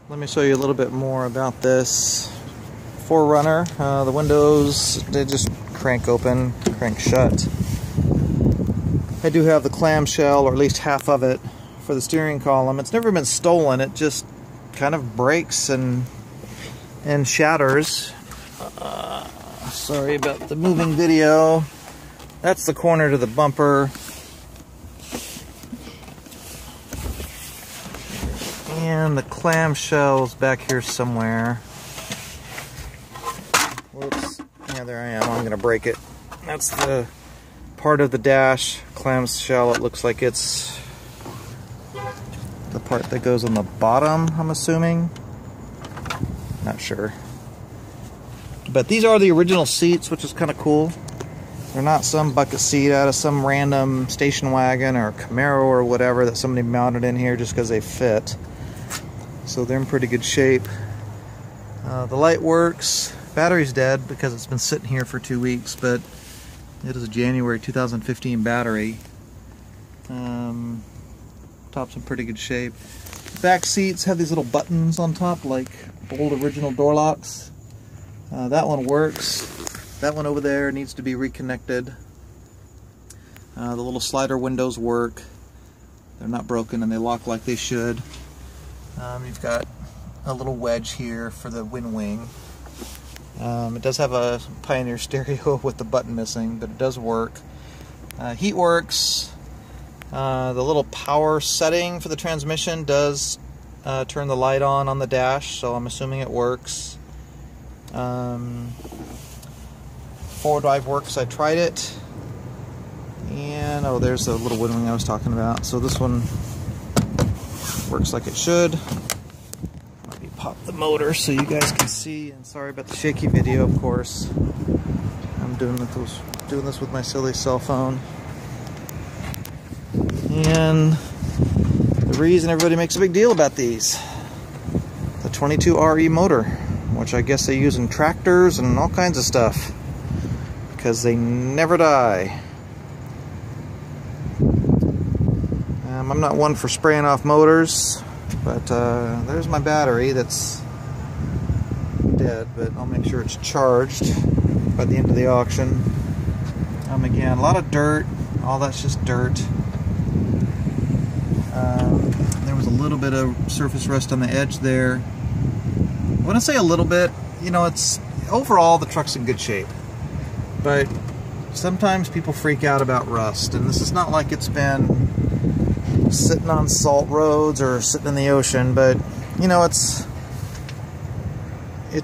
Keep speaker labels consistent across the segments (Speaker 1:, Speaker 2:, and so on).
Speaker 1: Let me show you a little bit more about this 4Runner. The windows, they just crank open, crank shut. I do have the clamshell, or at least half of it, for the steering column. It's never been stolen, it just kind of breaks and shatters. Sorry about the moving video. That's the corner to the bumper. And the clamshell's back here somewhere. Whoops. Yeah, there I am. I'm going to break it. That's the part of the dash clamshell. It looks like it's the part that goes on the bottom, I'm assuming. Not sure. But these are the original seats, which is kind of cool. They're not some bucket seat out of some random station wagon or Camaro or whatever that somebody mounted in here just because they fit. So they're in pretty good shape. The light works. Battery's dead because it's been sitting here for 2 weeks, but it is a January 2015 battery. Top's in pretty good shape. Back seats have these little buttons on top like old original door locks. That one works. That one over there needs to be reconnected. The little slider windows work. They're not broken and they lock like they should. You've got a little wedge here for the wind wing. It does have a Pioneer stereo with the button missing, but it does work. Heat works. The little power setting for the transmission does turn the light on the dash, so I'm assuming it works. Forward drive works. I tried it. And oh, there's the little wind wing I was talking about. So this one works like it should. Let me pop the motor so you guys can see. And sorry about the shaky video, of course. I'm doing this with my silly cell phone. And the reason everybody makes a big deal about these, the 22RE motor, which I guess they use in tractors and all kinds of stuff, because they never die. I'm not one for spraying off motors, but there's my battery that's dead, but I'll make sure it's charged by the end of the auction. Again, a lot of dirt. All that's just dirt. There was a little bit of surface rust on the edge there. When I say a little bit, you know, it's overall the truck's in good shape. But sometimes people freak out about rust, and this is not like it's been sitting on salt roads or sitting in the ocean, but you know, it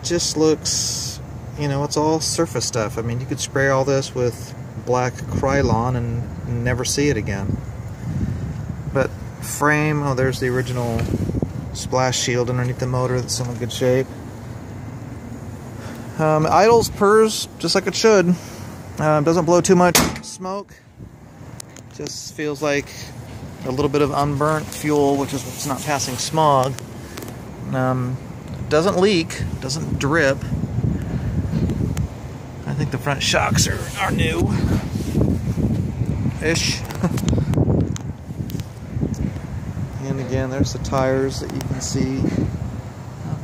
Speaker 1: just looks, you know, it's all surface stuff. I mean, you could spray all this with black Krylon and never see it again. But frame, oh, there's the original splash shield underneath the motor that's in good shape. Idles, purrs just like it should. Doesn't blow too much smoke. Just feels like a little bit of unburnt fuel, which is what's not passing smog. Doesn't leak, doesn't drip. I think the front shocks are new-ish. And again, there's the tires that you can see.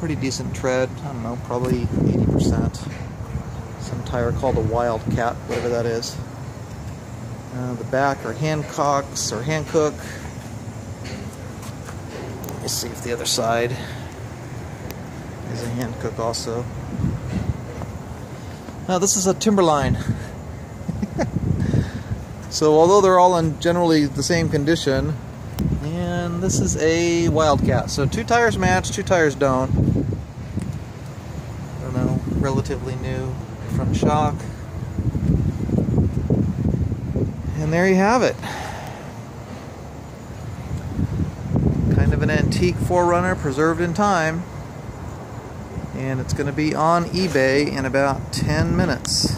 Speaker 1: Pretty decent tread. I don't know, probably 80%. Some tire called a Wildcat, whatever that is. The back are Hancocks or Hankook. We'll see if the other side is a Hankook also. Now this is a Timberline. So although they're all in generally the same condition, and this is a Wildcat. So 2 tires match, 2 tires don't. I don't know, relatively new front shock. And there you have it. Kind of an antique 4Runner preserved in time. And it's going to be on eBay in about 10 minutes.